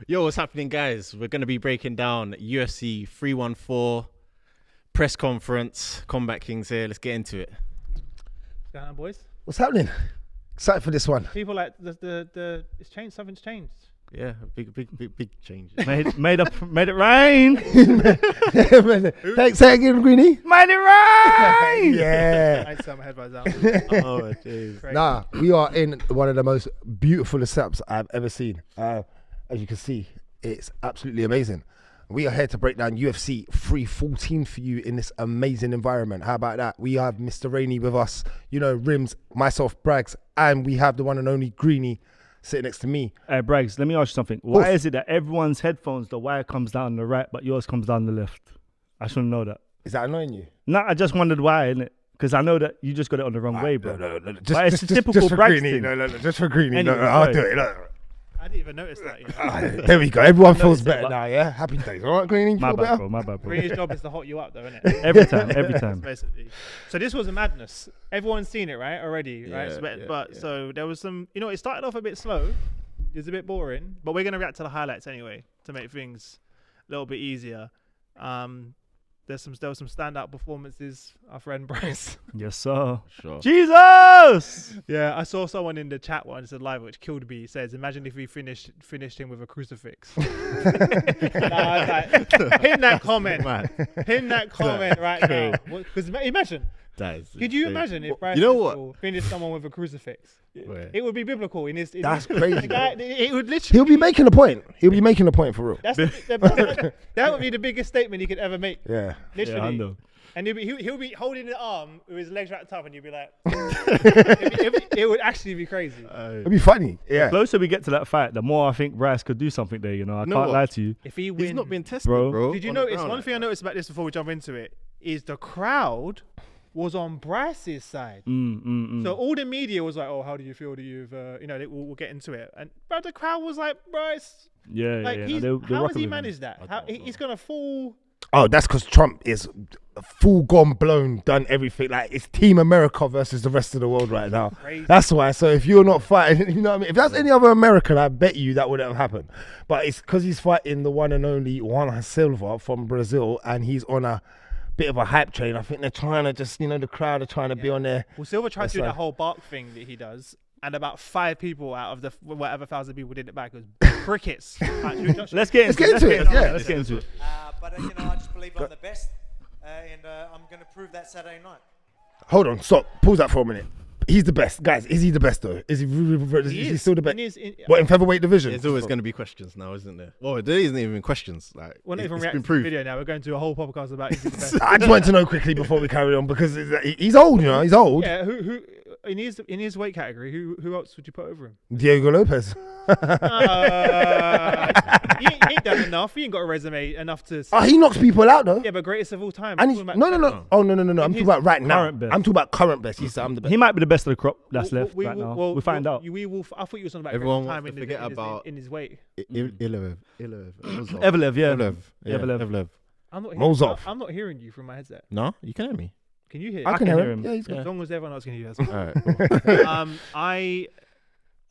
Yo, what's happening, guys? We're going to be breaking down UFC 314 press conference. Kombat Kings here. Let's get into it. What's going on, boys? What's happening? Excited for this one. People like the it's changed. Something's changed. Yeah, big change. Made it rain. Say it again, Greenie. Made it rain. Yeah. I set my headphones out. Oh, jeez. Nah, we are in one of the most beautiful setups I've ever seen. As you can see, it's absolutely amazing. We are here to break down UFC 314 for you in this amazing environment. How about that? We have Mr. Rainey with us, you know, Rims, myself, Braggs, and we have the one and only Greenie sitting next to me. Hey, Braggs, let me ask you something. Why is it that everyone's headphones, the wire comes down the right, but yours comes down the left? I shouldn't know that. Is that annoying you? Nah, I just wondered why, innit? Because I know that you just got it on the wrong way, bro. No. But it's a typical for Braggs Greenie. thing. No, just for Greenie. Anyway, I'll sorry. do it. No. I didn't even notice that. You know? There we go. Everyone feels noticed it, better but- now, yeah? Happy days. All right, Greenie? My Feel bad, better? bro. My bad, bro. Green's job is to hot you up, though, isn't it? Every time. Basically. So this was a madness. Everyone's seen it, right? Already, right? Yeah, So there was some. You know, it started off a bit slow. It was a bit boring, but we're gonna react to the highlights anyway to make things a little bit easier. There were some standout performances. Our friend Bryce. Yes, sir. Sure. Jesus! Yeah, I saw someone in the chat once live, which killed me. He says, "Imagine if we finished him with a crucifix." And I was like, pin that comment. Pin that comment right now. Because imagine. That is Could you insane. imagine if Bryce You know what? finished someone with a crucifix? Where? It would be biblical in his. That's crazy, The guy, it would literally. He'll be making a point. He'll be making a point for real. That would be the biggest statement he could ever make. Yeah. Literally. Yeah, I know. And he'll be holding the arm with his legs wrapped up, and you'll be like, it would actually be crazy. It'll be funny. Yeah. The closer we get to that fight, the more I think Bryce could do something there, you know. I know can't what? lie to you. If he He's wins, not been tested, Bro. bro. Did you on the notice ground one like thing I noticed about this before we jump into it is the crowd was on Bryce's side. So all the media was like, "Oh, how do you feel? We'll get into it." And but the crowd was like, "Bryce, Yeah, like yeah. he's, They're how has rocking he with him. managed that? How he's gonna fall?" Oh, that's because Trump is full gone blown, done everything. Like, it's Team America versus the rest of the world right now. Crazy. That's why. So if you're not fighting, you know what I mean? If that's any other American, I bet you that wouldn't have happened. But it's because he's fighting the one and only Juan Silva from Brazil, and he's on a bit of a hype train. I think they're trying to just, the crowd are trying to be on there. Well, Silva tried to do That's that right. whole bark thing that he does, and about 5 people out of the whatever 1,000 people did it back. It was crickets. Let's get into it. Let's get into it. But I just believe I'm the best, and I'm going to prove that Saturday night. Hold on, stop. Pause that for a minute. He's the best. Guys, is he the best though? Is he still the best? What, in featherweight division? There's always going to be questions now, isn't there? Oh, there isn't even questions. Like, We're not even it's reacting been to the proved. video now. We're going to do a whole podcast about is he the best. I just wanted to know quickly before we carry on because he's old, He's old. Yeah, who in his weight category? Who else would you put over him? Diego Lopez. He ain't done enough. He ain't got a resume enough to. Oh, he knocks people out though. Yeah, but greatest of all time. And he's, no. Oh, no. I'm talking about right now. Current best. I'm talking about current best. He said I'm the best. He might be the best of the crop that's left right now. We'll find out. We will. I thought you were talking about Everyone time wants in to forget about in his weight. Ilev. Evelev, yeah. Evelev. Mozov. I'm not hearing you from my headset. No, you can hear me. Can you hear? I can can hear hear him. him. Yeah, he's good. As long as everyone else can hear us. All right. Cool. I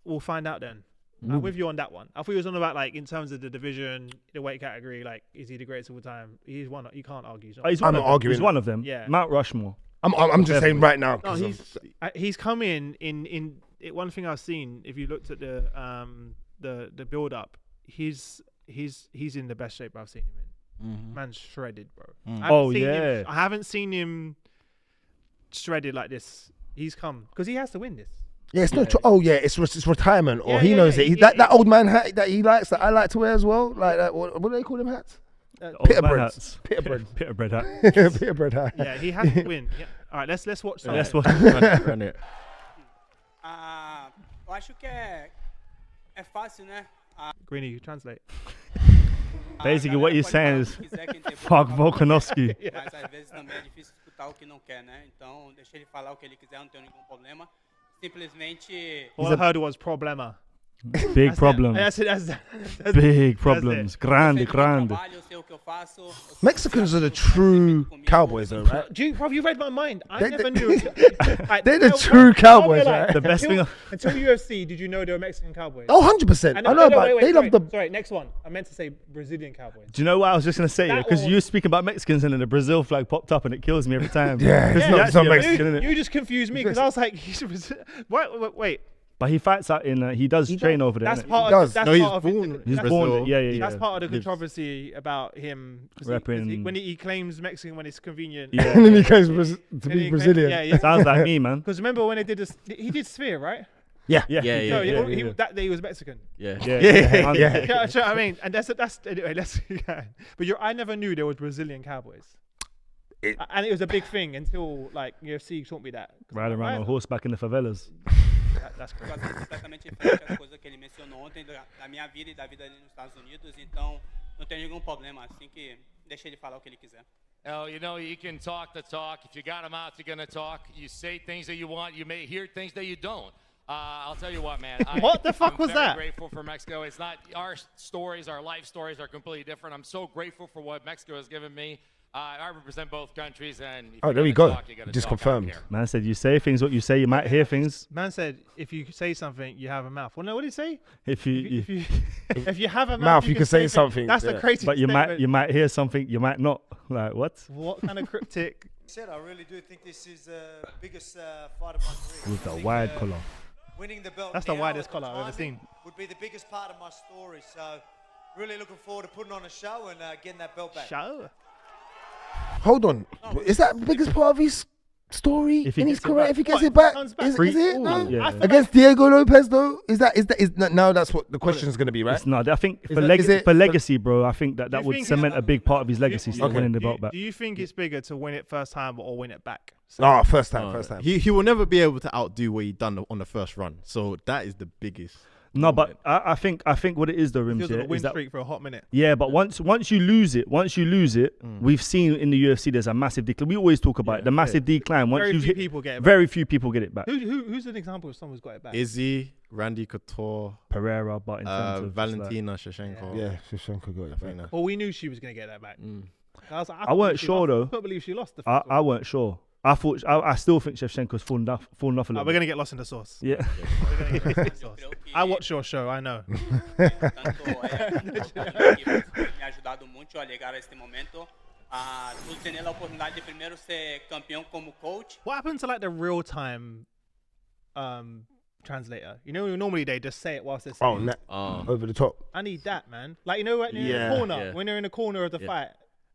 will find out then. I'm with you on that one. I thought you was on about like in terms of the division, the weight category. Like, is he the greatest of all time? He's one. You can't argue. Oh, he's I'm one not of them. arguing. He's one of them. Yeah. Mount Rushmore. I'm just saying right now. No, 'cause he's come in one thing I've seen. If you looked at the build up, he's in the best shape I've seen him in. Man's shredded, bro. I haven't seen him shredded like this. He's come because he has to win this. yeah, it's not. It's retirement, or Yeah, he yeah, knows yeah, it. yeah, That old man hat that he likes, that I like to wear as well. Like that. What do they call them hats? Pita breads. Pita bread. Pita bread hat. Pita bread hat. Yeah, he has to win. Yeah. All right, let's watch. Some. Let's watch. Run it. Eu acho que é fácil, né? Greenie, you translate. Basically, what you're saying is, fuck Volkanovski. Mas às vezes também é difícil escutar o que não quer, né? Então, deixa ele falar o que ele quiser, não tem nenhum problema. Simplesmente. All I heard was problema. Big problems. That's Big problems. Grande. Mexicans are the true cowboys, though, right? Bro, you read my mind. I They- never knew. Like, They're the true cowboys, like, right? The best thing. Until UFC, did you know they were Mexican cowboys? Oh, 100%. I know, but they love the. Sorry, next one. I meant to say Brazilian cowboys. Do you know what I was just gonna say? That Because one- you were speaking about Mexicans and then the Brazil flag popped up and it kills me every time. Yeah, it's He's not actually a Mexican, innit? You just confused me because I was like, wait. But he fights out in. He does train over there. That's innit? part does. of. That's No, he's part of born. He's that's, born. Yeah. That's part of the Lives. controversy about him. 'Cause Rapping. when he claims Mexican when it's convenient. Yeah. And then he goes to And be he Brazilian. Yeah. Sounds like me, man. Because remember when they did this, he did Sphere, right? Yeah. Yeah. Yeah. That day he was Mexican. Yeah. Yeah. Yeah. Yeah, sure, I mean, and that's anyway. Let's. But I never knew there was Brazilian cowboys, and it was a big thing until like UFC taught me that. Ride around on horseback in the favelas. That's Por crazy. causa completamente diferente as coisas que ele mencionou ontem da minha vida e da vida dele nos Estados Unidos, então não tem nenhum problema, assim que deixa ele falar o que ele quiser. Oh, you know, you can talk the talk. If you got a mouth, you're going to talk. You say things that you want. You may hear things that you don't. I'll tell you what, man. What the fuck I'm was very that? grateful for Mexico. It's not our stories, our life stories are completely different. I'm so grateful for what Mexico has given me. I represent both countries, and if Oh, you're there we gonna go. talk, you gotta Just talk. I don't confirmed. care. Man said you say things what you say. You might hear things. Man said if you say something, you have a mouth. Well, no, what did he say? If you If you have a Mouth, you can say something. That's the Yeah. crazy. but you statement. might hear something. You might not. Like what? What kind of cryptic? Said I really do think this is the biggest fight of my career. With the I think, wide collar. Winning the belt. That's the now widest at the collar I've ever timing seen. Would be the biggest part of my story. So, really looking forward to putting on a show and getting that belt back. Show. Hold on. Is that the biggest part of his story If he in his gets it career? back. If he gets What, it back, comes back? is Free- it? Ooh, No? yeah. I feel Against Diego Lopez, though? No, that's what the question is going to be, right? It's not. I think Is for, it- is it- for legacy, bro. I think that Do you would think cement it's- a big part of his legacy. Do you- Still Okay. winning the do belt you- back. Do you think it's bigger to win it first time or win it back? Oh, first time. He will never be able to outdo what he done on the first run. So that is the biggest. No, but I think what it is though, He Rims, was on yeah, a win is that streak for a hot minute. yeah, but once you lose it, we've seen in the UFC there's a massive decline. We always talk about it, the massive decline. Once Very you few hit, people get it back. very few people get it back. Who's an example of someone who's got it back? Izzy, Randy Couture, Pereira, but in terms of just like- Valentina Shevchenko. Yeah, Shevchenko got it back. Valentina. Well, we knew she was going to get that back. I was like, I weren't sure, though. I couldn't believe she lost the I first one. weren't sure. I still think Shevchenko's fallen off a little We're bit. going to get lost in the sauce. Yeah. We're gonna get lost in the sauce. Eu creio que I watch your show, I know. tanto me ajudado muito a chegar a este momento. Pude ter a oportunidade de primeiro ser campeão como coach. What happened to like the real time translator? You know, normally they just say it whilst they're saying it. Over the top. I need that, man. Like, you know, when you're in Yeah. the corner, Yeah. when they're in the corner of the fight,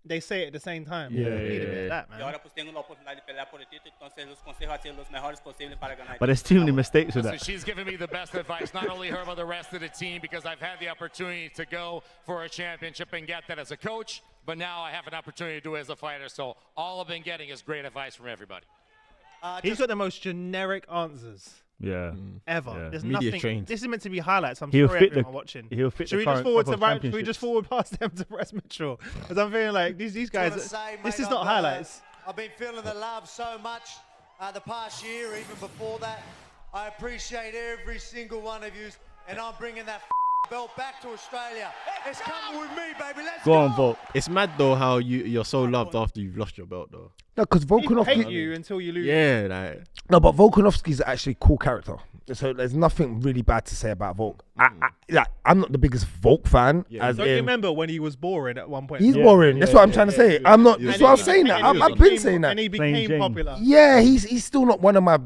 they say it at the same time. Yeah, I need a yeah, bit of yeah. that, E man. agora pues tengo a oportunidade de pelear por el título, entonces los consejos a ser los mejores posibles para ganar. But there's too many mistakes with So that. she's given me the best advice, not only her, but the rest of the team, because I've had the opportunity to go for a championship and get that as a coach, but now I have an opportunity to do it as a fighter. So all I've been getting is great advice from everybody. He's got the most generic answers Yeah. ever. Yeah. There's Media nothing. trained. This is meant to be highlights. I'm He'll sorry fit the- everyone watching. he'll fit Should the we just current forward couple to of Should we just championships. forward past them to Bryce Mitchell? Because I'm feeling like these guys. Wanna say, This mate, is not I've, highlights. I've been feeling the love so much the past year, even before that. I appreciate every single one of you, and I'm bringing that belt back to Australia. It's coming with me, baby. Let's Go on, Volk. It's mad though how you're so loved after you've lost your belt though. No, because People hate Volkanovski. you until you lose. Yeah, like No, but Volkanovski's actually a cool character. So there's nothing really bad to say about Volk. I'm not the biggest Volk fan. Yeah. As Don't you in, remember when he was boring at one point? he's Yeah, boring. That's what I'm yeah, trying to yeah, say. yeah. I'm not. Yeah. That's why I'm saying that. I've been saying that. And he Plain became Jane. popular. Yeah, he's still not one of my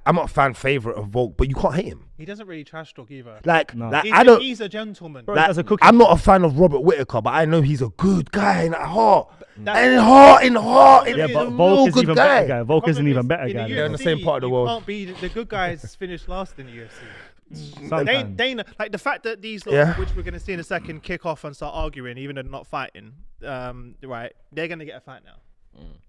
I'm not a fan favorite of Volk, but you can't hate him. He doesn't really trash talk either. Like He's, I don't. he's a gentleman. Bro, Like, as a cookie. I'm not a fan of Robert Whittaker, but I know he's a good guy in heart. That- In heart, Yeah, he's but a Volk real is good even guy. better guy. Volk is an Problem even is, better in guy. the They're in the UFC, same part of the you world. Can't be the good guys finish last in the UFC. Sometimes. Dana, like the fact that these lot, Yeah. which we're going to see in a second, kick off and start arguing, even though they're not fighting, right? They're going to get a fight now.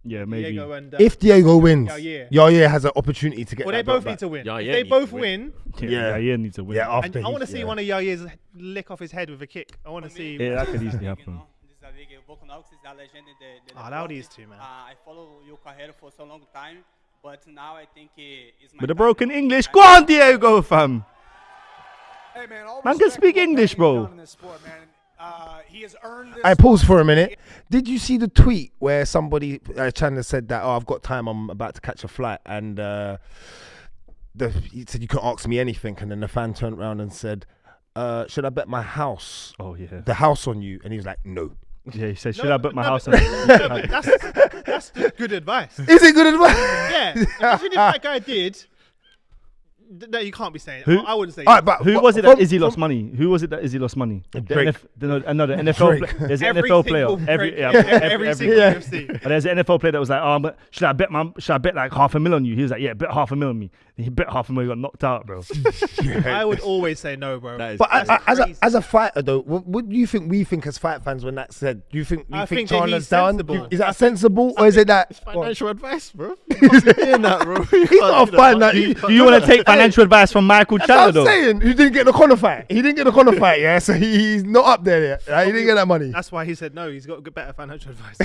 Yeah, maybe. Diego and If Diego wins, Yair. Yair has an opportunity to get well, they that belt both need back. to win. Yeah, If yeah, they needs both to win, Yeah. Yeah, needs to win. Yeah, after and I want to he's- see yeah. one of Yair's lick off his head with a kick. I want to see. Yeah, that could easily happen. Allow these two, man. I follow your career for so long time, but now I think it's my With the time broken to- English. Go on, Diego, fam. Hey, man, all Man can respect speak to what English, Paddy's bro. done in this sport, man. He has earned this. I pause for a minute. Did you see the tweet where somebody, Chandler said that, I've got time, I'm about to catch a flight, and he said you can ask me anything, and then the fan turned around and said, should I bet my house, the house on you? And he was like, no. Yeah, he said, should I bet my house on That's good advice. Is it good advice? Yeah. Imagine if that guy did. No, you can't be saying it. I wouldn't say All right, it. but Who was it that Izzy lost money? Who was it that Izzy lost money? Drake. The NFL. There's an Every NFL single player. Drake. Every single UFC. And there's an NFL player that was like, oh, but should I bet like $500,000 on you? He was like, yeah, bet $500,000 on me. And he bet $500,000, got knocked out, bro. I would always say no, bro. But as a fighter, though, what do you think we think as fight fans when that's said? Do you think I think that Chandler's he's down? sensible. Is that sensible, or is it that Financial advice, bro. You're saying that, bro. he's not a fight? Do you want to take financial advice from Michael That's Chandler, what I'm though? saying. He didn't get the corner fight. He didn't get the corner fight, yeah? So he's not up there yet. Right? He didn't get that money. That's why he said no. He's got better financial advice.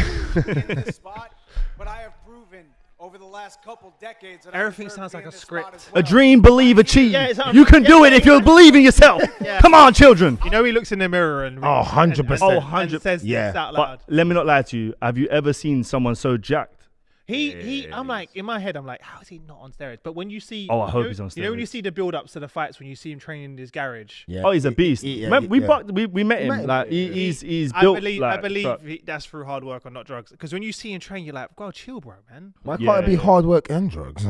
in this spot, but I have proven over the last couple decades that Everything sounds like a script. A dream, believe, achieve. Yeah, it's- You can do it if you believe in yourself. Yeah. Come on, children. You know, he looks in the mirror and 100%. Oh, and 100. says this out loud. But let me not lie to you. Have you ever seen someone so jacked? I'm like, in my head, I'm like, how is he not on steroids? But when you see, Oh, I hope he's on You know, when you steroids. see the build-ups to the fights, when you see him training in his garage. Yeah. Oh, he's a beast. Man, we met him. met him. Like he's I built. believe like, that's through hard work and not drugs. Because when you see him train, you're like, bro, chill, bro, man. Why can't it be hard work and drugs?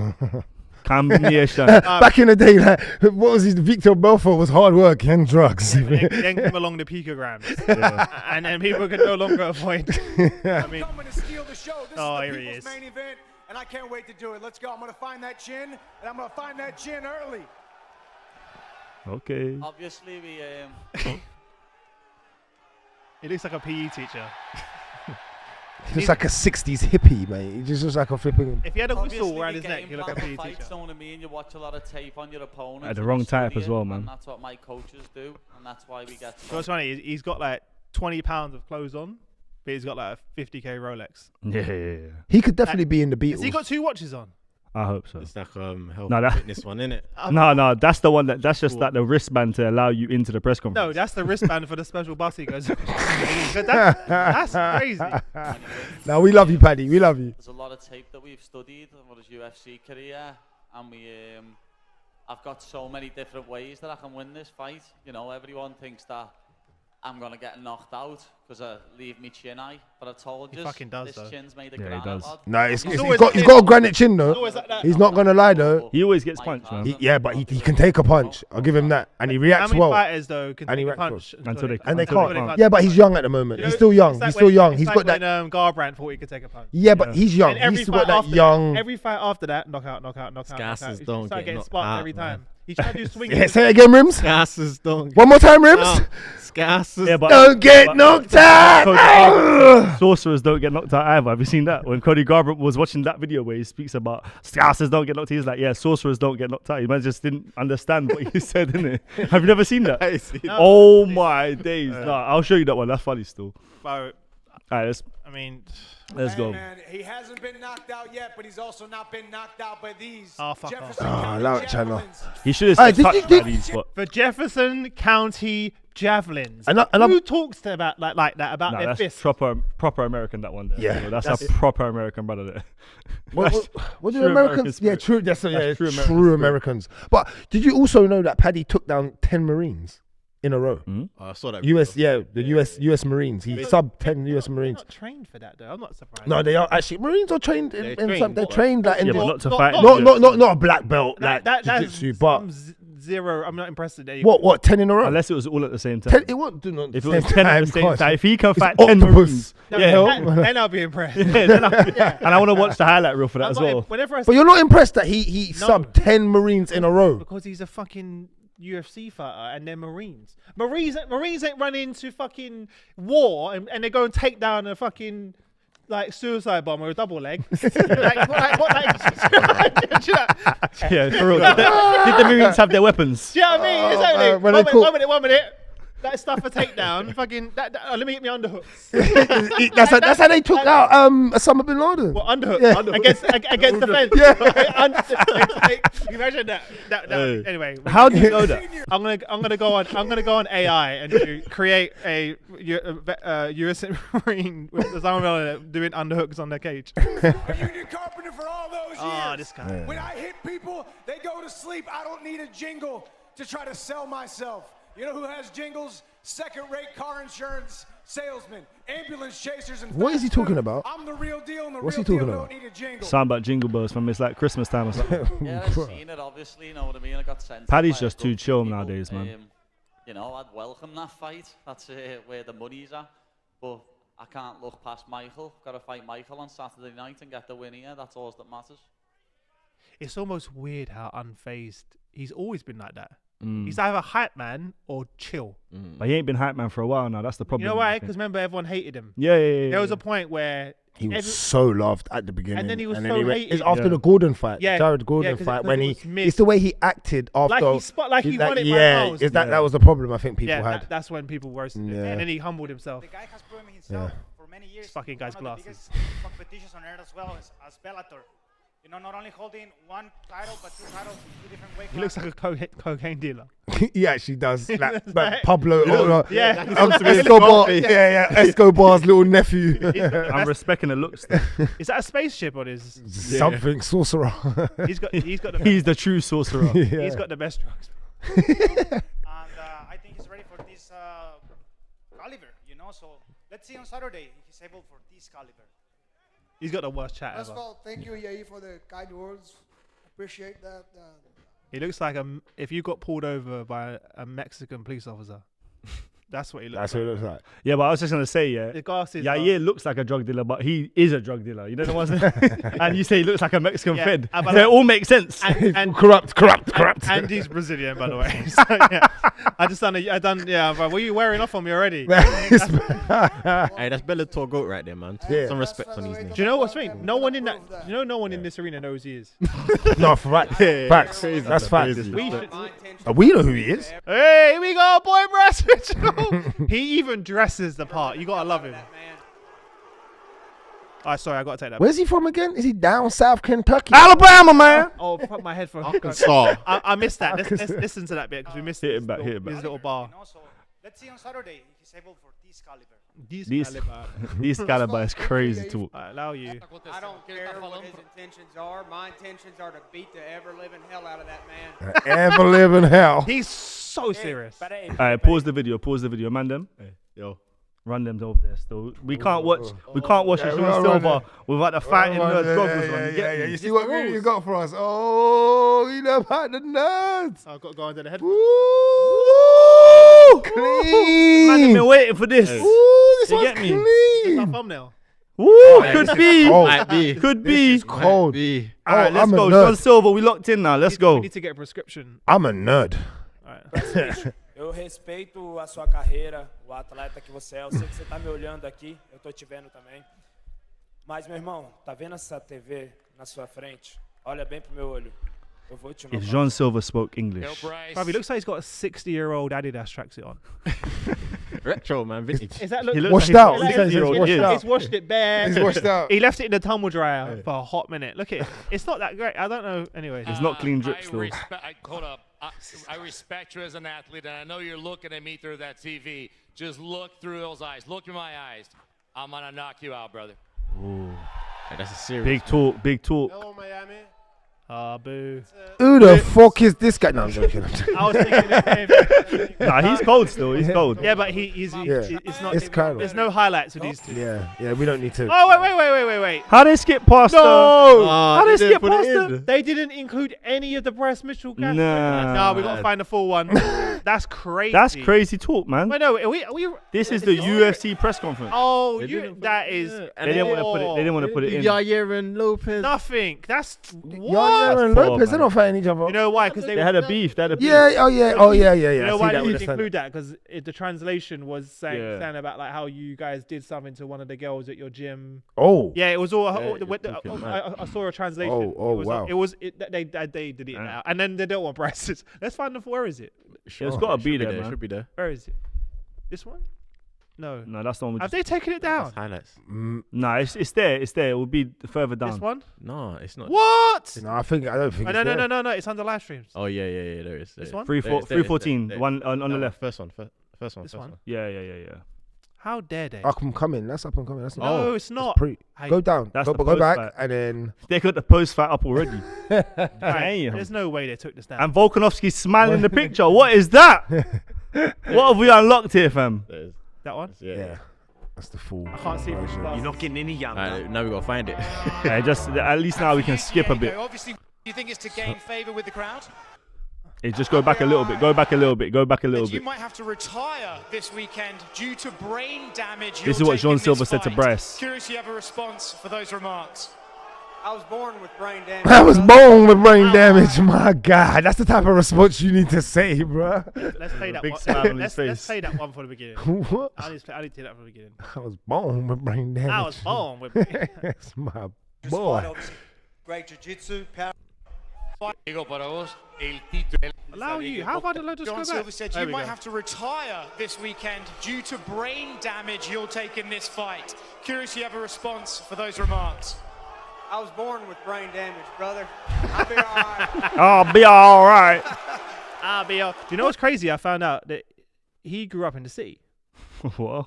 combination. Back in the day, like, what was his Victor Belfort was hard work and drugs. then come along the picograms, and then people can no longer avoid. I mean, coming to steal the show. This Oh, is here the he people's is. main event, and I can't wait to do it. Let's go. I'm gonna find that chin, and I'm gonna find that chin early. Okay. Obviously, we he looks like a PE teacher. Just like a 60s hippie, mate. He just looks like a flipping. If he had a obviously whistle around the his neck, game he'd look like a plan PE of fights, teacher. know what I mean? You watch a lot of tape on your opponent. At the and wrong you type study as it, well, and man. that's what my coaches do, and that's why we get. So what's funny? He's got like 20 pounds of clothes on, but he's got like a 50k Rolex. Yeah. He could definitely be in the Beatles. Has he got 2 watches on? I hope so. It's like health No, that- fitness one, innit? No, that's the one that's just like the wristband to allow you into the press No, conference. that's the wristband for the special bus he goes. that's crazy. Now we love you, Paddy. We love you. There's a lot of tape that we've studied over his UFC career, and I've got so many different ways that I can win this fight. You know, everyone thinks that I'm gonna get knocked out because I leave me chin high, but I told you, fucking does, this though. chin's made of Yeah, he granite, does. lad. No, always he's got a granite chin though. always like that. He's not gonna lie though. He always gets punched, man. But he can take a punch. I'll give him that, and he How reacts many well. fighters though can And he take a reacts well. punch Until they- And they Until can't. Yeah, but he's young at the moment. He's still young. He's still young. He's got that. When Garbrandt thought he could take a punch. Yeah, but he's young. And He's still got that after young. every fight after that, knockout. Gases He don't start get getting knocked sparked out, every man. time. He's trying to do swing. Yeah, say it again, Rims. Gases don't. One more time, Rims. Gases. Yeah, but Don't get knocked out. sorcerers don't get knocked out either. Have you seen that? When Cody Garbrandt was watching that video where he speaks about sorcerers don't get knocked out, he's like, yeah, sorcerers don't get knocked out. You man just didn't understand what he said, didn't it? Have you never seen that? Oh my days. No, I'll show you that one. That's funny still. Bro, All right, I mean, let's go. Man, he hasn't been knocked out yet, but he's also not been knocked out by these. Oh, fuck off. Jefferson Oh, County allow it, Chandler. javelins. He should have Hey, said did you- touched did- by these, but for Jefferson County javelins. And I'm- Who talks to about like that about no, their that's fists? proper American, that one there. Yeah, You know, that's that's- a proper American brother there. What do true Americans? American Yeah, spirit. true. That's That's yeah, true true, American Americans. But did you also know that Paddy took down 10 Marines in a row? Oh, I saw that. US, video. yeah, the US Marines. He subbed 10 US They're Marines. not trained for that though. I'm not surprised. No, they are actually Marines are trained in some. They're trained like in Yeah, the, but not to not- fight. not a black belt like that's jiu-jitsu, but zero. I'm not impressed that what 10 in a row? Unless it was all at the same time. 10, it won't do not If it was 10 at the same time, if he can It's fight 10 octopus. Marines, then I'll be impressed. and I want to watch the highlight reel for that I'm as not- well. Whenever I But you're not impressed that he No. subbed 10 Marines in a row. because he's a fucking UFC fighter and they're Marines. Marines ain't run into fucking war and they go and take down a fucking like suicide bomber with a double leg. What? Do you know Yeah, for real. Did the Marines have their weapons? what I mean? Exactly. when they call- 1 minute. that stuff a takedown. Fucking let me get me underhooks. That's how they took out Osama bin Laden. Well, underhook, Yeah. against the fence. Yeah. Imagine that. Hey. Anyway, How do you know that? I'm gonna go on AI and create a US Marine with Osama bin Laden doing underhooks on their cage. A union carpenter for all those years. Oh, this guy. Yeah. When I hit people, they go to sleep. I don't need a jingle to try to sell myself. You know who has jingles? Second-rate car insurance salesmen, ambulance chasers, and What is he fast talking food. about? I'm the real deal, and the What's real he talking deal about? don't need a jingle. Sound about jingle bells from it's like Christmas time or something. Yeah, I've seen it, obviously, you know what I mean? I got sent. Paddy's just too chill nowadays, man. You know, I'd welcome that fight. That's where the money's at. But I can't look past Michael. Got to fight Michael on Saturday night and get the win here. That's all that matters. It's almost weird how unfazed he's always been like that. He's either hype man or chill. But he ain't been hype man for a while now. That's the problem. You know why? I think. Because remember, everyone hated him. Yeah. There was a point where He was so loved at the beginning, And then he was so he went- hated. It's after Yeah. the Gordon fight, Yeah. Jared Gordon Yeah, 'cause fight, it when was it's the way he acted after. like he won it by yeah, miles. is that was the problem I think people yeah, had. that's when people roasted him, Yeah. and then he humbled himself. The guy has proven himself Yeah. for many years. This fucking guy's one of the glasses. biggest competitions on earth as well as Bellator. You know, not only holding one title, but two titles in two different weight He looks classes. like a cocaine dealer. He actually does. Like, but Pablo, Yeah. Escobar, Escobar's little nephew. I'm respecting the looks. Is that a spaceship on his? Something sorcerer. He's got the He's the true sorcerer. he's got the best drugs. And I think he's ready for this caliber, you know. So let's see on Saturday if he's able for this caliber. He's got the worst chat First ever. of all, thank you, Yair, for the kind words. Appreciate that. He looks like if you got pulled over by a Mexican police officer. That's what he looks That's like. what it looks like. Yeah, but I was just gonna say, yeah. The glasses. Yair looks like a drug dealer, but he is a drug dealer. You know what I'm saying? And you say he looks like a Mexican Yeah, Fed. but So it all makes sense. and Corrupt. And he's Brazilian, by the way. So, yeah. But were you wearing off on me already? Hey, that's Bellator GOAT right there, man. Yeah. Some respect on his name. Do you know what's funny? No one in that. You know, no one in this arena knows who he is. No, for facts. Facts. Crazy. That's facts. We should, We know who he is. hey, here we go, boy, Bryce Mitchell. He even dresses the part. You gotta love him. Oh, sorry, I gotta take that. Where's he from again? Is he down south Kentucky? Alabama, man. Oh, fuck my head for Arkansas. I missed that. Let's listen to that bit because we missed Hit this him back, hit him back. This little bar. You know, so let's see on Saturday if he's able for this caliber. This caliber is crazy too. I allow you. I don't care what his intentions are. My intentions are to beat the ever-living hell out of that man. Ever living hell. He's so serious. Alright, pause the video, man. Them. Yo. Run them over there still. We can't watch Yeah, Sean run Silver them. without the fighting nerds goggles on. You get Yeah. me? You see what video you got for us? Oh, you know about the nerds. I've got to go under the head. Woo! Man, they've Clean. been waiting for this. Ooh, this You one's get me? clean. Our thumbnail. Woo, could be. cold. Might be. Could be. Cold. Be. Alright, let's I'm a go. nerd. Sean Silver, we locked in now. Let's We go. need to get a prescription. I'm a nerd. Alright. Eu respeito a sua carreira, o atleta que você é. Eu sei que você tá me olhando aqui, eu tô te vendo também. Mas, meu irmão, tá vendo essa TV na sua frente? Olha bem pro meu olho. Eu vou te If inovar. Sean Silver spoke English. Bruv, he looks like he's got a 60-year-old Adidas tracksuit on. Retro, man. Vintage. Is that look? He looks Washed like out. he's He says he's 60-year-old. washed Yeah. out. He's washed it bare. He's washed out. He left it in the tumble dryer for a hot minute. Look at it. It's not that great. I don't know. Anyway, It's not clean drip still. Hold up. I respect you as an athlete, and I know you're looking at me through that TV. Just look through those eyes. Look in my eyes. I'm going to knock you out, brother. Hey, that's a serious. Big talk, big talk. Hello, Miami. boo. Who the fuck is this guy? No, I'm joking. I was thinking the same thing. Nah, he's cold still. He's cold. Yeah, but he's Yeah. it's not. It's kind of- There's no highlights with these two. Yeah, we don't need to. Oh wait. How they skip past No! How they skip past them? They didn't include any of the Bryce Mitchell guys. Nah. No, we gotta find the full one. That's crazy. That's crazy talk, man. Wait, no, are we This is the UFC press conference. Oh, They you didn't put that it is. in. They didn't want to put it. They didn't want to put it in. Yair and Lopez. Nothing. That's what? Yair and That's Lopez, poor, they're not fighting each other. You know why? Because They had a beef. They had a beef. Yeah, oh yeah. You know I see why that they with didn't the include that? Because the translation was saying Yeah. about like how you guys did something to one of the girls at your gym. Oh. Yeah, it was all. Yeah, I saw a translation. Oh, it was, wow. It was. They deleted it out, and then they don't want Bryce's. Let's find the. Where is it? It's got to be Should there, there. man. Should be there. Where is it? This one? No. No, that's the one. Have they taken it down? That's highlights. No, it's there. It's there. It will be further down. This one? No, it's not. What? No, I don't think Oh, it's no, there. it's under live streams. Oh yeah, there is. This one? 314. One on the left. First one. This one? Yeah. How dare they? Up and coming. That's up and coming. That's not. No, it's not. Go down. That's Go the back post-fight. and then. They got the post fight up already. Right, Damn. there's no way they took this down. And Volkanovski's smiling in the picture. What is that? What have we unlocked here, fam? That one? Yeah. That's the full. I can't see which one. You're not getting any younger. Now we gotta find it. Yeah, just at least now we can skip a bit. Obviously, do you think it's to gain favour with the crowd? Hey, just go back a little bit. Go back a little bit. You might have to retire this weekend due to brain damage. This is what Jean Silva said to Bryce. Curious if you have a response for those remarks. I was born with brain damage. I was born with brain damage. My God, that's the type of response you need to say, bro. Let's play that Big one. smile on his Let's face. play that one for the beginning. What? I need to hear that from the beginning. I was born with brain damage. I was born with. That's my boy. Great jiu-jitsu, power. Allow you. How about I just John go Silva back? said There you we might go. have to retire this weekend due to brain damage you'll take in this fight. Curious if you have a response for those remarks. I was born with brain damage, brother. I'll be all right. I'll be all right. I'll be all. Do you know what's crazy? I found out that he grew up in the city. What?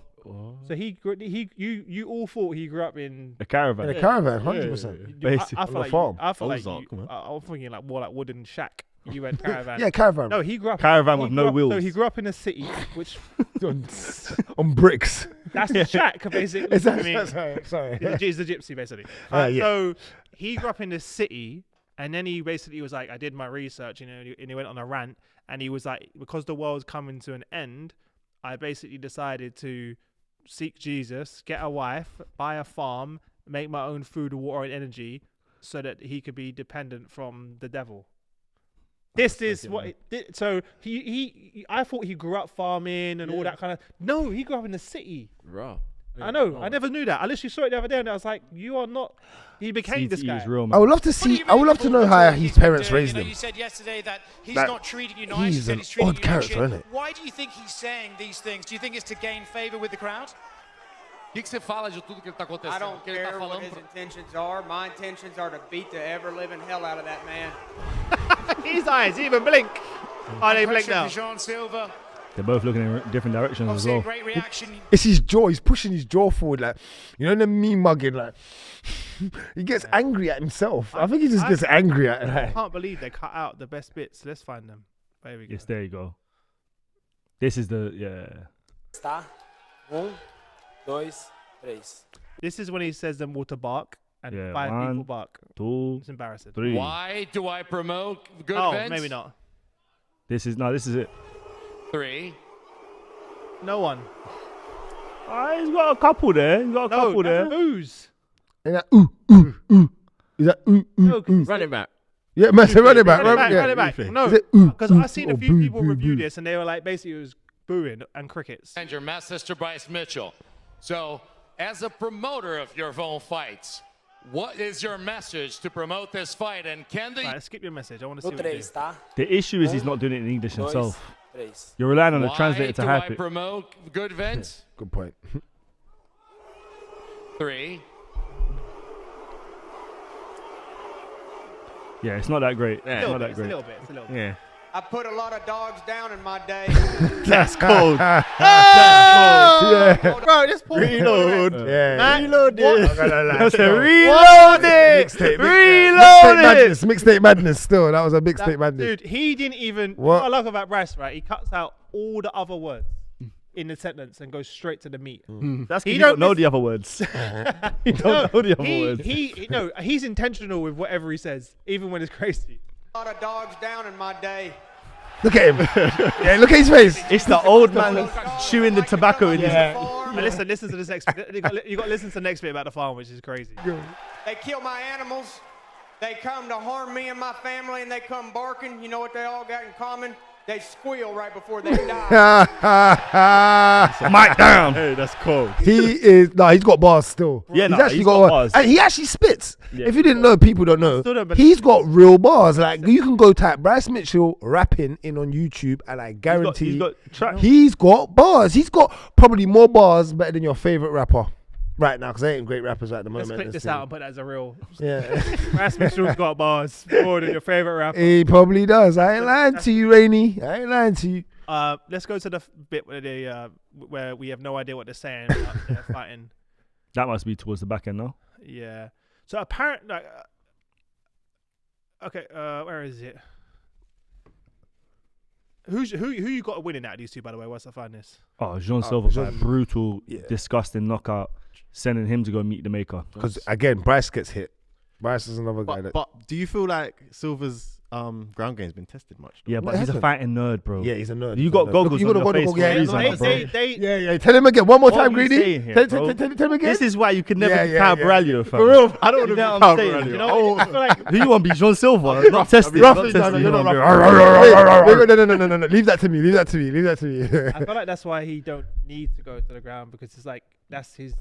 So you all thought he grew up in A caravan. In a caravan, 100%. Basically. I feel On a like farm. I feel like Ozark, you, man. I'm thinking like more like wooden shack. You went caravan. Yeah, caravan. No, he grew up Caravan he with grew no up- wheels. So he grew up in a city, which on bricks. that's the shack basically. Is that, I mean, sorry. he's a gypsy basically. Yeah. So he grew up in the city, and then he basically was like, I did my research, and he went on a rant, and he was like, because the world's coming to an end, I basically decided to seek Jesus, get a wife, buy a farm, make my own food, water, and energy, so that he could be dependent from the devil. This is what it did. So I thought he grew up farming and all that kind of. No, he grew up in the city. Raw. I know. I never knew that. I literally saw it the other day, and I was like, "You are not." He became this guy. Is real, I man. would love to see. I would love to know how his parents raised him. You said yesterday that he's That not treating you nice. he's You said an he's treating odd you character, shit. isn't it? Why do you think he's saying these things? Do you think it's to gain favor with the crowd? O que você fala de tudo que está acontecendo? I don't que ele tá care what falando his pro- intentions are. My intentions are to beat the ever-living hell out of that man. His eyes even blink. Oh, they blink Pressure now. for Jean Silva. They're both looking in different directions as Obviously, a well. great reaction. It's his jaw. He's pushing his jaw forward, like the me mugging, like he gets angry at himself. I think he just gets angry at it. I Like. can't believe they cut out the best bits. Let's find them. There we go. Yes, there you go. This is the Tá? 1, 2, 3. This is when he says them all to bark, and Yeah, 5 1, people bark. 2, It's embarrassing. 3. Why do I promote good Oh, events? maybe not. This is it. 3. No one. He's got a couple there. He's got a couple there. Who's? And that ooh. Is that ooh? No, Run it back. Yeah, man, so run it back. Run yeah. it back. No, Is it ooh, because ooh, I've seen a or few boo, people boo, review boo? this, and they were like, basically, it was booing and crickets. And your message to Bryce Mitchell. So, as a promoter of your own fights, what is your message to promote this fight? And can the Right, skip your message. I want to see No what you 3, do. tá? The issue is he's not doing it in English 2, himself. 3. You're relying on the why translator to do hype I it. promote good events? Good point. 3. Yeah, it's not that great. Yeah. It's not that It's a great. little bit. It's a little bit. Yeah. I put a lot of dogs down in my day. That's cold. Yeah. Bro, this poor Reload. Yeah. Man, Reloaded. That's a Reload it! Mixtape Reload it! Mixtape madness. Still, that was a mixtape madness. Dude, he didn't even. What? What I love about Bryce, right? He cuts out all the other words in the sentence and goes straight to the meat. That's He because you don't don't know miss- the other words. You don't know the other words. He's intentional with whatever he says, even when it's crazy. A lot of dogs down in my day. Look at him. Yeah, look at his face. It's the old man chewing the tobacco in his But listen to this next bit. You got to listen to the next bit about the farm, which is crazy. They kill my animals. They come to harm me and my family, and they come barking. You know what they all got in common? they squeal right before they die. Mike down. Hey, that's cold. He's got bars still. Yeah, he's nah, actually he's got got bars. and he actually spits. Yeah. If you didn't know, people don't know. Still don't believe He's got real bars. Like you can go type Bryce Mitchell rapping in on YouTube, and I guarantee he's got bars. He's got probably more bars better than your favorite rapper right now, because they ain't great rappers at the moment. Let's click this out and put that as a real. Yeah. Bryce Mitchell's got bars more than your favorite rapper. He probably does. I ain't lying to you, Rainey. I ain't lying to you. Let's go to the bit where where we have no idea what they're saying. They're fighting. That must be towards the back end, no? Yeah. So apparently, okay. Where is it? Who you got to win in that? These two, by the way. Once I find this. Oh, Jean Silva, brutal, disgusting knockout, sending him to go meet the maker. Because again, Bryce gets hit. Bryce is another guy that. But do you feel like Silva's ground game's been tested much? Yeah, but he's a fighting nerd, bro. Yeah, he's a nerd. You got goggles you on got your face for a reason, bro. Yeah. Tell him again. One more time, Greedy. Tell him again. This is why you could never be Kyle Baralio, fam. For real, I don't want to be You know Kyle what I'm saying? Baralio. You know, I feel like who you want to be? Jean Silva? Not tested. Roughly, no, you're not roughly. No. Leave that to me. I feel like that's why he don't need to go to the ground, because it's like that's his.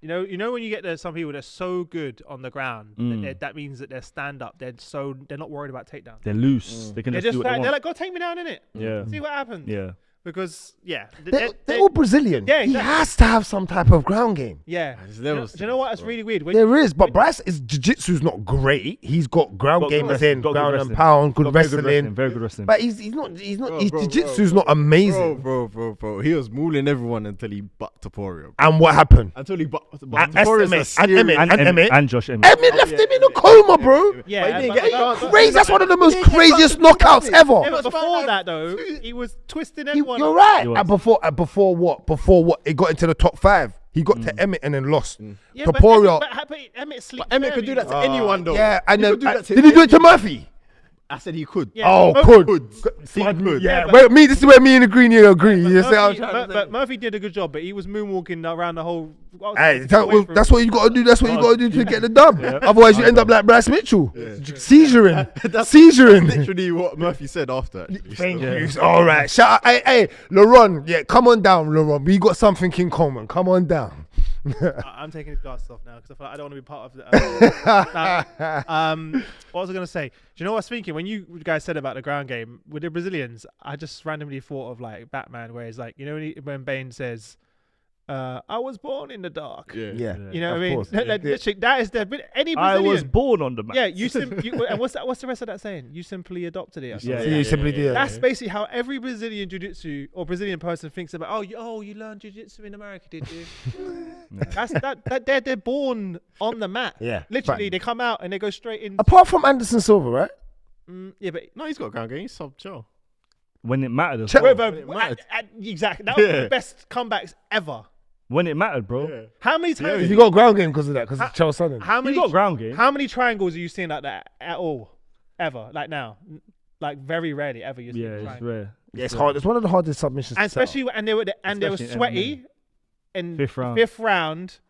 You know when you get some people that's so good on the ground, that means that they're stand up. They're not worried about takedowns. They're loose. They can just do what they want. They're like, go take me down, innit? Yeah. See what happens. Yeah. Because they're all Brazilian. Yeah, he has to have some type of ground game. Yeah. Do you know what? That's really weird. There is, but Bryce is jiu-jitsu's not great. He's got ground game as in ground and pound, good wrestling. Very good wrestling. But he's not. His jiu-jitsu's not amazing. Bro. He was mauling everyone until he bucked Taporio. And what happened? Until he bucked and Taporio. And Josh Emmett. Emmett left him in a coma, bro. Yeah, crazy. That's one of the most craziest knockouts ever. Yeah, but before that though, he was twisting everyone. You're right. Before what? It got into the top 5. He got to Emmett and then lost. Yeah, Taporio. But Emmett sleeps. Emmett could do that to anyone though. Yeah, and then did he do it to Murphy? I said he could. Yeah, Oh, could. Yeah, This is where me and the Green agree. You see how I'm trying to say? But Murphy did a good job, but he was moonwalking around the whole. Hey, that's what you got to do. That's what you got to do to get the dub. Otherwise, you end up like Bryce Mitchell, seizuring. That's literally what Murphy said after. Thank you. All right, shout out. Hey, Laron. Yeah, come on down, Laron. We got something in common. Come on down. I'm taking his glasses off now because I feel like I don't want to be part of the. What was I going to say? Do you know what I was thinking when you guys said about the ground game with the Brazilians? I just randomly thought of like Batman, where it's like, you know, when Bane says, "I was born in the dark." Yeah. You know what I mean? Literally, that is any Brazilian. I was born on the map. Yeah, and what's the rest of that saying? You simply adopted it. You simply did. That's basically how every Brazilian jiu-jitsu or Brazilian person thinks about. You learned jiu-jitsu in America, did you? They're born on the mat. Yeah, literally, they come out and they go straight in. Apart from Anderson Silva, right? Yeah, but no, he's got a ground game. He's sub-chill. When it mattered. Exactly. That was the best comebacks ever. When it mattered, bro. Yeah. How many times? You got ground game because of that, because of Charles Sutton. How many you got ground game? How many triangles are you seeing like that at all? Ever? Like now? Like very rarely ever. You see it's rare. Yeah, it's hard. It's one of the hardest submissions. And especially when they were sweaty. In fifth round.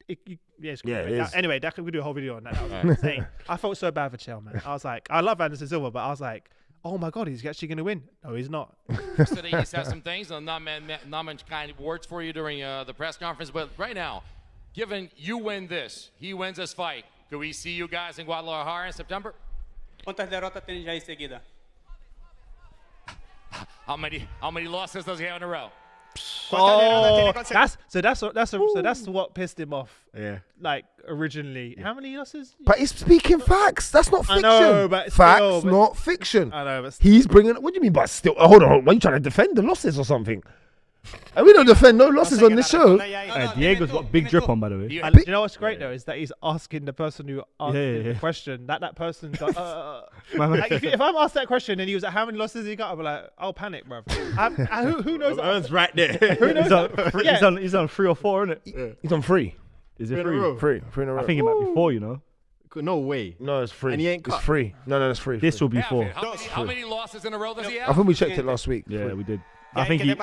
Anyway, we could do a whole video on that. That was insane. I felt so bad for Chell, man. I was like, I love Anderson Silva, but I was like, oh my God, he's actually going to win. No, he's not. Yesterday he said some things, and not many kind of words for you during the press conference. But right now, given you win this, he wins this fight, do we see you guys in Guadalajara in September? ¿Cuántas derrotas tiene ya ahí seguida? How many losses does he have in a row? Oh, that's what pissed him off. Yeah. Like originally, how many losses? But he's speaking facts. That's not fiction. I know, but facts, not fiction. I know, but he's bringing. What do you mean? But still, hold on. Why are you trying to defend the losses or something? And we don't defend no losses on this show. Diego's got big drip on, by the way. Do you know what's great though is that he's asking the person who asked the question. That person's like, like if I'm asked that question and he was like, "How many losses he got?" I'm like, "I'll panic, bro." Who knows? That's right there. Who knows? He's on 3 or 4, isn't it? Yeah. He's on 3. Is it 3? 3 in a row. I think it might be 4. You know. No way. No, it's 3. And he ain't cut. It's 3. No, it's 3. This will be 4. How many losses in a row does he have? I think we checked it last week. Yeah, we did. I think he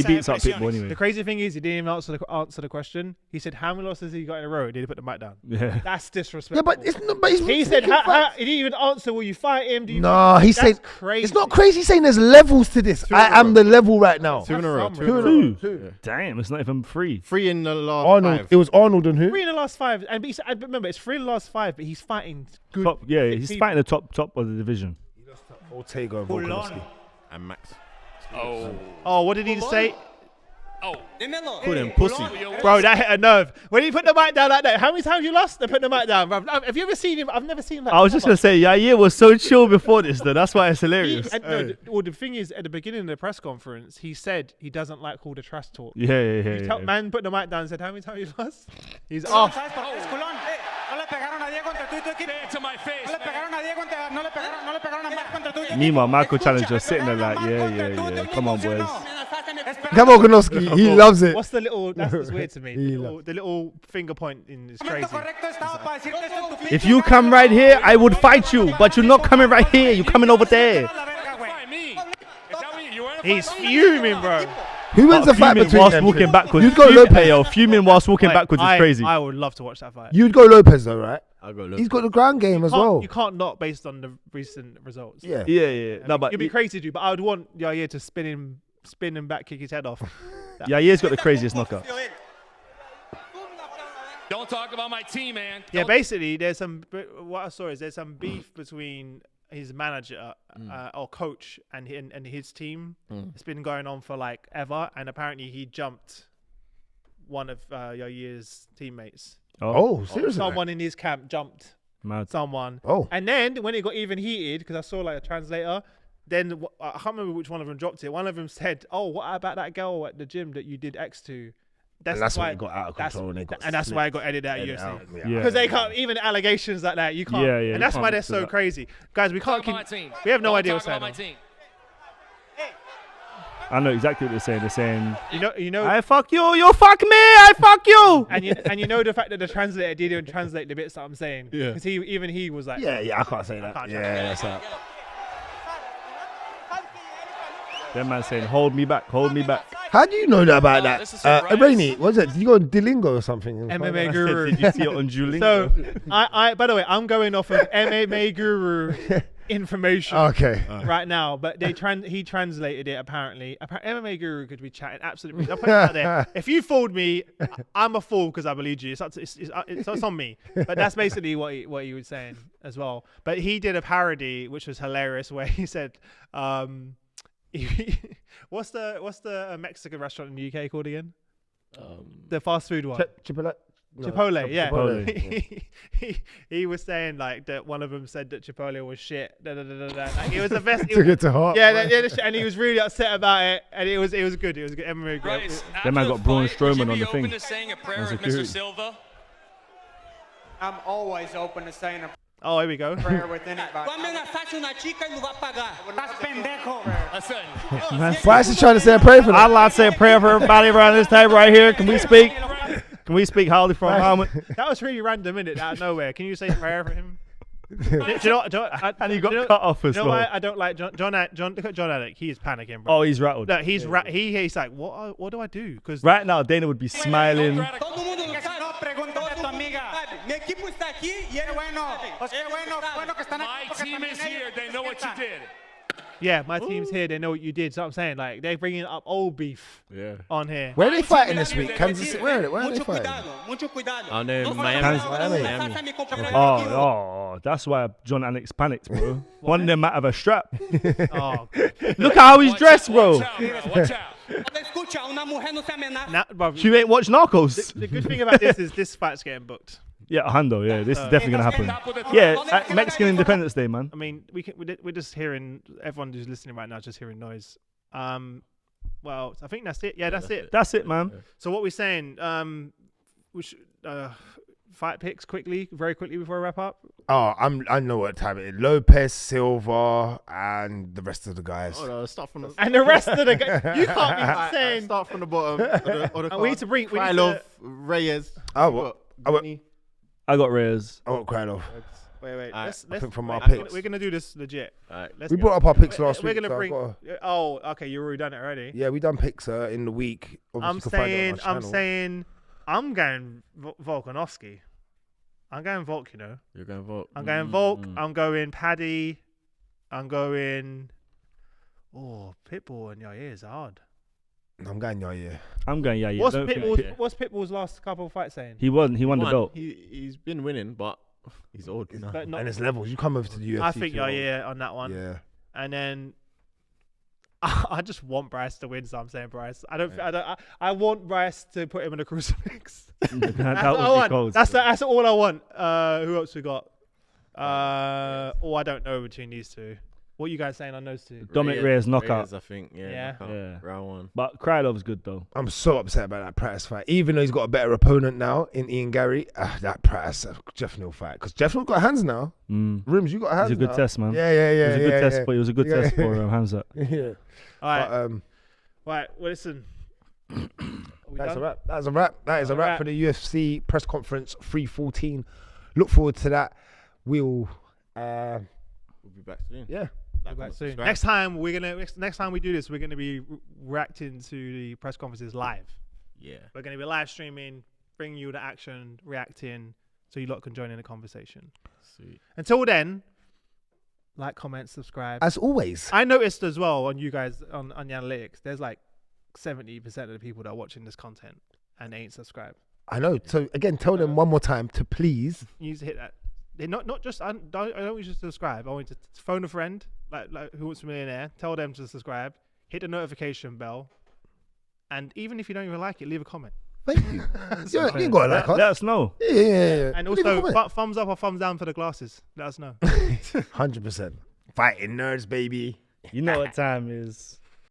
beats up Pitbull anyway. The crazy thing is, he didn't even answer the question. He said, "How many losses has he got in a row?" Did he put the mic down? Yeah. That's disrespectful. Yeah, but it's not. But he said, he didn't even answer. Will you fight him? Do you no, he said crazy. It's not crazy. He's saying there's levels to this. I am the level right now. Two in a row. Two. Damn, it's not even 3. 3 in the last Arnold. 5. It was Arnold and who? 3 in the last 5. And remember, it's 3 in the last 5. But he's fighting good. He's fighting the top of the division. Ortega and Volkanovski. And Max. Oh, what did he say? Oh, Call him pussy. Bro, that hit a nerve. When he put the mic down like that, how many times you lost? They put the mic down, bro. Have you ever seen him? I've never seen that. I was just going to say, Yair was so chill before this, though. That's why it's hilarious. The thing is, at the beginning of the press conference, he said he doesn't like all the trash talk. Yeah. Man put the mic down and said, how many times you lost? He's off. Meanwhile, Michael Challenger sitting there like, yeah. Come on, boys. Come on, Volkanovski. He loves it. What's the little? That's weird to me. The little finger pointing is crazy. If you come right here, I would fight you. But you're not coming right here. You're coming over there. He's fuming, bro. Who wins the fight between whilst them? walking backwards? You'd go Lopez. Fuming whilst walking backwards is crazy. I would love to watch that fight. You'd go Lopez though, right? I'll go Lopez. He's got the ground game as well. You can't not based on the recent results. Yeah. No, but it'd be crazy to do. But I would want Yair to spin him back, kick his head off. Yair's got the craziest knockout. Don't talk about my team, man. Yeah, basically, there's some. What I saw is there's some beef between his manager or coach and his team. It's been going on for like ever, and apparently he jumped one of Yair's teammates. Oh, seriously? Someone in his camp jumped someone. Oh. And then when it got even heated, because I saw like a translator, then I can't remember which one of them dropped it. One of them said, "Oh, what about that girl at the gym that you did X to?" That's why it got out of control. And that's why it got edited out of UFC. Yeah. Because they can't, even allegations like that, you can't. Yeah, and that's why they're so crazy. Guys, we can't keep, we have no idea what's going on. I know exactly what they're saying. They're saying, you know, I fuck you, you fuck me, I fuck you. And you know the fact that the translator didn't translate the bits that I'm saying. Yeah. Because he was like, Yeah, I can't say that. That's out. That man saying, hold me back, hold me back. How do you know that about that? Rainy, what was it? Did you go on Duolingo or something? MMA Guru. Did you see it on Duolingo? So, I by the way, I'm going off of MMA Guru information right now, but he translated it apparently. MMA Guru could be chatting absolutely. I'll put it out there. If you fooled me, I'm a fool because I believed you. It's on me. But that's basically what he was saying as well. But he did a parody which was hilarious where he said, what's the Mexican restaurant in the UK called again? The fast food one. Chipotle. Chipotle, yeah. Chipotle. He was saying like that one of them said that Chipotle was shit. Like, it was the best. Took it to heart. Yeah, and he was really upset about it, and it was good. It was good. MMA Bryce, that man got Braun Strowman on the thing. Open to saying a prayer with Mr. Silva? I'm always open to saying a Oh, here we go. prayer with anybody. Bryce is trying to say a prayer for them. I'd like to say a prayer for everybody around this table right here. Can we speak? Can we speak highly from Muhammad? That was really random, innit? Out of nowhere. Can you say a prayer for him? And he got cut off as well. Why I don't like John. Look at John Alec. He is panicking, bro. Oh, he's rattled. No, he's like, what do I do? Because right now Dana would be smiling. My team is here. They know what you did. Yeah, my team's here. They know what you did. So I'm saying, like, they're bringing up old beef on here. Where are they fighting this week? Kansas City. Where are they fighting? Oh, no, Miami. Oh, that's why John Alex panics, bro. One of them might have a strap. Oh, look at how he's dressed, bro. Watch out. You ain't watched Narcos. The good thing about this is this fight's getting booked. Yeah, Hundo. Yeah, this is definitely gonna happen. Yeah, at Mexican Independence Day, man. I mean, we're just hearing, everyone who's listening right now is just hearing noise. Well, I think that's it. Yeah, that's it. That's it, man. So what we're saying, we should fight picks very quickly before I wrap up. Oh, I know what time it is. Lopez, Silva, and the rest of the guys. Oh, no, start from the and the rest of the guys. You can't be saying. Start from the bottom. Of the we need to bring. Krylov, Reyes. Oh, what? I got Reyes. I got Krylov. Wait. Let's from our wait, picks. We're gonna do this legit. We brought up our picks last We're week. gonna so bring. I've gotta- Oh, okay. You already done it already. Yeah, we done picks in the week. Obviously, I'm saying, I'm going Volkanovski. I'm going Volk. You know. You're going Volk. I'm going Volk. I'm going Paddy. I'm going. Oh, Pitbull and Yair is hard. I'm going Yair. I'm going Yair. What's Pitbull's last couple of fights saying? He won the belt. He's been winning, but he's old now. And it's levels. You come over to the UFC. I think Yair on that one. Yeah. And then I just want Bryce to win, so I'm saying Bryce. I want Bryce to put him in a crucifix. That's all I want. Who else we got? I don't know between these two. What are you guys saying on those two? Dominic Reyes knockout. I think. Yeah. Round one. But Krylov's good though. I'm so upset about that Pratis fight. Even though he's got a better opponent now in Ian Gary, that Pratis Jeff Neal fight. Because Jeff Neal got hands now. Rims, you got hands. It's a good test, man. Yeah. It was a good test, but it was a good test for Hamzat. Yeah. All right. Right. Well, listen. That's a wrap. That is a wrap for the UFC press conference 314. Look forward to that. We'll be back soon. Yeah. Back soon. Next time we do this, we're gonna be reacting to the press conferences live. Yeah. We're gonna be live streaming, bringing you the action, reacting, so you lot can join in the conversation. Sweet. Until then, like, comment, subscribe. As always. I noticed as well on you guys on the analytics, there's like 70% of the people that are watching this content and they ain't subscribed. I know. So again, tell them one more time to please. You need to hit that. They're not just. I don't want you to subscribe. I want you to phone a friend, like Who Wants a Millionaire. Tell them to subscribe. Hit the notification bell, and even if you don't even like it, leave a comment. Thank you. You got to like us. Let us know. Yeah. And also, thumbs up or thumbs down for the glasses. Let us know. 100%. Fighting nerds, baby. You know what time is.